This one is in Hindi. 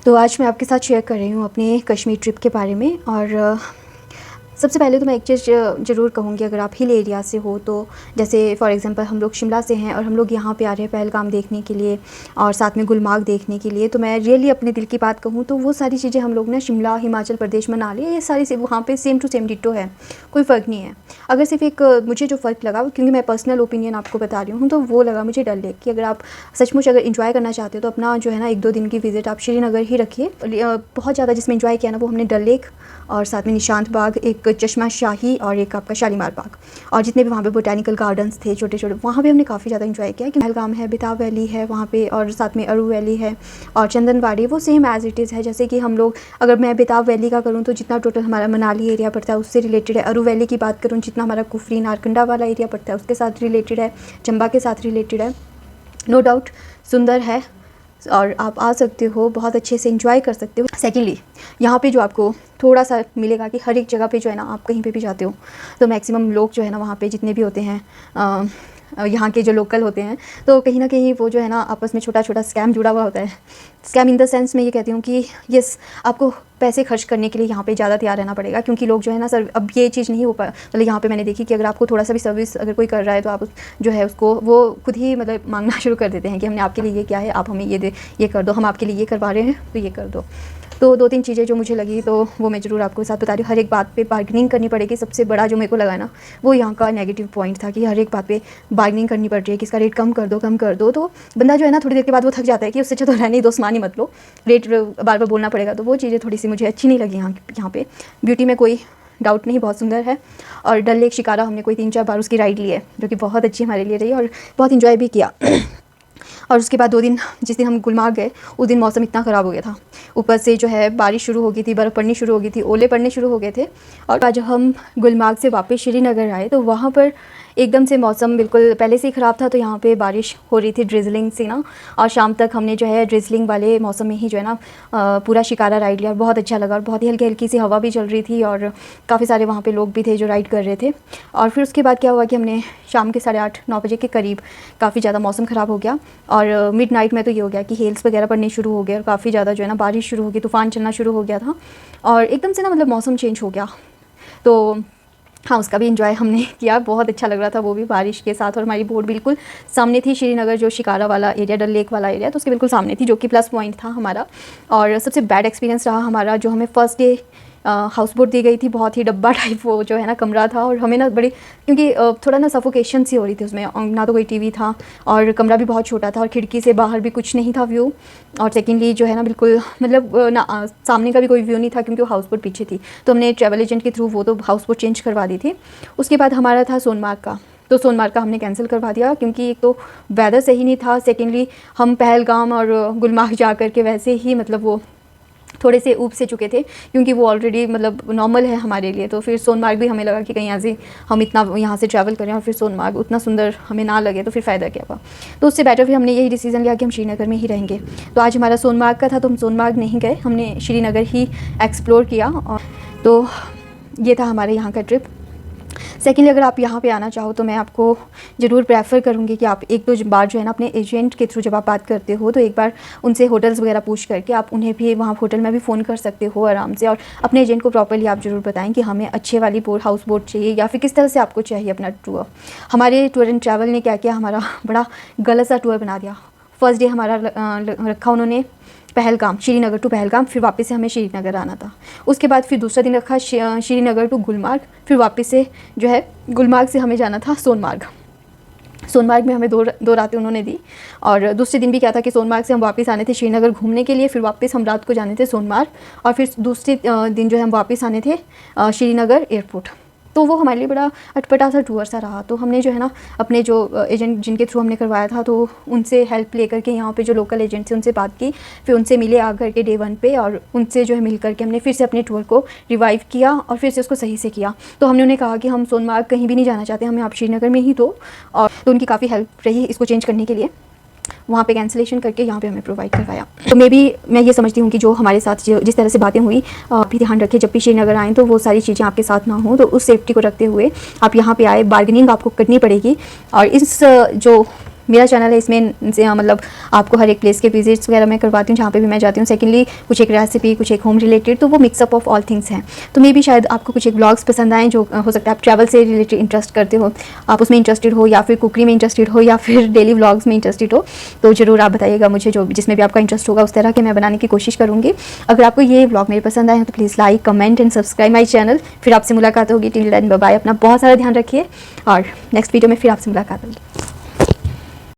तो आज मैं आपके साथ शेयर कर रही हूँ अपने कश्मीर ट्रिप के बारे में। और सबसे पहले तो मैं एक चीज़ ज़रूर कहूँगी, अगर आप हिल एरिया से हो तो जैसे फॉर एग्जांपल हम लोग शिमला से हैं और हम लोग यहाँ पे आ रहे हैं पहलगाम देखने के लिए और साथ में गुलमार्ग देखने के लिए, तो मैं रियली अपने दिल की बात कहूँ तो वो सारी चीज़ें हम लोग ना शिमला, हिमाचल प्रदेश, मनाली, ये सारी से वहाँ पे सेम टू सेम डिट्टो है, कोई फ़र्क नहीं है। अगर सिर्फ एक मुझे जो फ़र्क लगा, क्योंकि मैं पर्सनल ओपिनियन आपको बता रही हूँ, तो वो लगा मुझे डल लेक कि अगर आप सचमुच अगर इंजॉय करना चाहते हो तो अपना जो है ना 1-2 दिन की विज़िट आप श्रीनगर ही रखिए। बहुत ज़्यादा जिसमें इंजॉय किया ना वो हमने डल लेक और साथ में निशांत बाग, एक चश्मा शाही और एक आपका शालीमार बाग, और जितने भी वहाँ पे बोटैनिकल गार्डन्स थे छोटे छोटे, वहाँ पे हमने काफ़ी ज़्यादा इंजॉय किया। कि पहलगाम है, बेताब वैली है वहाँ पे, और साथ में अरू वैली है और चंदनवाड़ी, वो सेम एज़ इट इज़ है। जैसे कि हम लोग, अगर मैं बेताब वैली का करूँ तो जितना टोटल हमारा मनाली एरिया पड़ता है उससे रिलेटेड है। अरू वैली की बात करूँ जितना हमारा कुफरी नारकंडा वाला एरिया पड़ता है उसके साथ रिलेटेड है, चंबा के साथ रिलेटेड है। नो डाउट सुंदर है और आप आ सकते हो, बहुत अच्छे से एंजॉय कर सकते हो। सेकेंडली यहाँ पे जो आपको थोड़ा सा मिलेगा कि हर एक जगह पे जो है ना, आप कहीं पे भी जाते हो तो मैक्सिमम लोग जो है ना वहाँ पे जितने भी होते हैं यहाँ के जो लोकल होते हैं, तो कहीं ना कहीं वो जो है ना आपस में छोटा छोटा स्कैम जुड़ा हुआ होता है। स्कैम इन द सेंस मैं ये कहती हूँ कि यस, आपको पैसे खर्च करने के लिए यहाँ पे ज़्यादा तैयार रहना पड़ेगा, क्योंकि लोग जो है ना सर, अब ये चीज़ नहीं हो पा, मतलब यहाँ पे मैंने देखी कि अगर आपको थोड़ा सा भी सर्विस अगर कोई कर रहा है तो आप जो है उसको वो खुद ही मतलब मांगना शुरू कर देते हैं कि हमने आपके लिए ये क्या है, आप हमें ये कर दो, हम आपके लिए ये करवा रहे हैं तो ये कर दो। तो 2-3 चीज़ें जो मुझे लगी तो वो मैं ज़रूर आपको साथ बता रही हूँ। हर एक बात पे बार्गेनिंग करनी पड़ेगी, सबसे बड़ा जो मेरे को लगा ना वो यहाँ का नेगेटिव पॉइंट था कि हर एक बात पे बार्गेनिंग करनी पड़ रही है कि इसका रेट कम कर दो, कम कर दो। तो बंदा जो है ना थोड़ी देर के बाद वो थक जाता है कि उससे अच्छा तो रहने दो, सामान ही मत लो, रेट बार बार बोलना पड़ेगा। तो वो चीज़ें थोड़ी सी मुझे अच्छी नहीं लगी यहाँ पे। ब्यूटी में कोई डाउट नहीं, बहुत सुंदर है। और डल लेक शिकारा हमने कोई 3-4 बार उसकी राइड ली है, जो कि बहुत अच्छी हमारे लिए रही और बहुत इंजॉय भी किया। और उसके बाद 2 दिन, जिस दिन हम गुलमार्ग गए उस दिन मौसम इतना ख़राब हो गया था, ऊपर से जो है बारिश शुरू हो गई थी, बर्फ़ पड़नी शुरू हो गई थी, ओले पड़ने शुरू हो गए थे। और जब हम गुलमार्ग से वापस श्रीनगर आए तो वहाँ पर एकदम से मौसम बिल्कुल पहले से ही ख़राब था, तो यहाँ पे बारिश हो रही थी ड्रिजलिंग से ना। और शाम तक हमने जो है ड्रिजलिंग वाले मौसम में ही जो है ना पूरा शिकारा राइड लिया और बहुत अच्छा लगा। और बहुत ही हल्की हल्की सी हवा भी चल रही थी और काफ़ी सारे वहाँ पे लोग भी थे जो राइड कर रहे थे। और फिर उसके बाद क्या हुआ कि हमने शाम के 8:30-9 बजे के करीब काफ़ी ज़्यादा मौसम ख़राब हो गया और मिडनाइट में तो ये हो गया कि हेल्स वगैरह पड़ने शुरू हो गए और काफ़ी ज़्यादा जो है ना बारिश शुरू हो गई, तूफ़ान चलना शुरू हो गया था और एकदम से ना मतलब मौसम चेंज हो गया। तो हाँ, उसका भी एंजॉय हमने किया, बहुत अच्छा लग रहा था वो भी बारिश के साथ। और हमारी बोट बिल्कुल सामने थी, श्रीनगर जो शिकारा वाला एरिया, डल लेक वाला एरिया, तो उसके बिल्कुल सामने थी, जो कि प्लस पॉइंट था हमारा। और सबसे बैड एक्सपीरियंस रहा हमारा, जो हमें फर्स्ट डे हाउस बोट दी गई थी, बहुत ही डब्बा टाइप वो जो है ना कमरा था। और हमें ना बड़ी, क्योंकि थोड़ा ना सफोकेशन सी हो रही थी उसमें, ना तो कोई टीवी था और कमरा भी बहुत छोटा था और खिड़की से बाहर भी कुछ नहीं था व्यू। और सेकेंडली जो है ना बिल्कुल मतलब ना सामने का भी कोई व्यू नहीं था, क्योंकि वो हाउस बोट पीछे थी। तो हमने ट्रैवल एजेंट के थ्रू वो तो हाउस बोट चेंज करवा दी थी। उसके बाद हमारा था सोनमार्ग का, तो सोनमार्ग का हमने कैंसिल करवा दिया, क्योंकि एक तो वेदर सही नहीं था, सेकेंडली हम पहलगाम और गुलमार्ग जा कर के वैसे ही मतलब वो थोड़े से ऊब से चुके थे, क्योंकि वो ऑलरेडी मतलब नॉर्मल है हमारे लिए। तो फिर सोनमार्ग भी हमें लगा कि कहीं ऐसे हम इतना यहाँ से ट्रैवल करें और फिर सोनमार्ग उतना सुंदर हमें ना लगे तो फिर फ़ायदा क्या हुआ। तो उससे बेटर फिर हमने यही डिसीज़न लिया कि हम श्रीनगर में ही रहेंगे। तो आज हमारा सोनमार्ग का था, तो हम सोनमार्ग नहीं गए, हमने श्रीनगर ही एक्सप्लोर किया। और तो ये था हमारे यहाँ का ट्रिप। सेकेंडली अगर आप यहाँ पे आना चाहो तो मैं आपको ज़रूर प्रेफर करूँगी कि आप 1-2 बार जो है ना अपने एजेंट के थ्रू जब आप बात करते हो तो एक बार उनसे होटल्स वगैरह पूछ करके आप उन्हें भी वहाँ होटल में भी फ़ोन कर सकते हो आराम से। और अपने एजेंट को प्रॉपर्ली आप ज़रूर बताएं कि हमें अच्छे वाली बोट, हाउस बोट चाहिए या फिर किस तरह से आपको चाहिए अपना टूर। हमारे टूर एंड ट्रैवल ने क्या किया, हमारा बड़ा गलत सा टूर बना दिया। फर्स्ट डे हमारा रखा उन्होंने पहलगाम, श्रीनगर टू पहलगाम, फिर वापस से हमें श्रीनगर आना था। उसके बाद फिर दूसरा दिन रखा श्रीनगर टू गुलमार्ग, फिर वापस से जो है गुलमार्ग से हमें जाना था सोनमार्ग। सोनमार्ग में हमें दो रातें उन्होंने दी। और दूसरे दिन भी क्या था कि सोनमार्ग से हम वापस आने थे श्रीनगर घूमने के लिए, फिर वापस हम रात को जाने थे सोनमार्ग, और फिर दूसरे दिन जो है हम वापस आने थे श्रीनगर एयरपोर्ट। तो वो हमारे लिए बड़ा अटपटा सा टूर सा रहा। तो हमने जो है ना अपने जो एजेंट जिनके थ्रू हमने करवाया था तो उनसे हेल्प लेकर के यहाँ पे जो लोकल एजेंट थे उनसे बात की, फिर उनसे मिले आकर के डे 1 पे, और उनसे जो है मिल करके हमने फिर से अपने टूर को रिवाइव किया और फिर से उसको सही से किया। तो हमने उन्हें कहा कि हम सोनमार्ग कहीं भी नहीं जाना चाहते, हमें आप श्रीनगर में ही दो। और तो उनकी काफ़ी हेल्प रही इसको चेंज करने के लिए, वहाँ पे कैंसिलेशन करके यहाँ पे हमें प्रोवाइड करवाया। तो मैं ये समझती हूँ कि जो हमारे साथ जिस तरह से बातें हुई, भी ध्यान रखें जब भी श्रीनगर आएँ तो वो सारी चीज़ें आपके साथ ना हो। तो उस सेफ्टी को रखते हुए आप यहाँ पे आए, बार्गेनिंग आपको करनी पड़ेगी। और इस जो मेरा चैनल है, इसमें से मतलब आपको हर एक प्लेस के विजिट्स वगैरह मैं करवाती हूँ जहाँ पे भी मैं जाती हूँ। सेकेंडली कुछ एक रेसिपी, कुछ एक होम रिलेटेड, तो वो मिक्सअप ऑफ ऑल थिंग्स हैं। तो मे भी शायद आपको कुछ एक ब्लॉग्स पसंद आएँ, जो हो सकता है आप ट्रैवल से रिलेटेड इंटरेस्ट करते हो, आप उसमें इंटरेस्टेड हो, या फिर कुकिंग में इंटरेस्टेड हो, या फिर डेली व्लॉग्स में इंटरेस्टेड हो, तो ज़रूर आप बताइएगा मुझे, जो जिसमें भी आपका इंटरेस्ट होगा उस तरह के मैं बनाने की कोशिश करूँगी। अगर आपको ये व्लॉग मेरे पसंद आए तो please like, comment and subscribe my channel. फिर आपसे मुलाकात होगी। टिल देन बाय बाय, अपना बहुत सारा ध्यान रखिए और नेक्स्ट वीडियो में फिर आपसे मुलाकात होगी।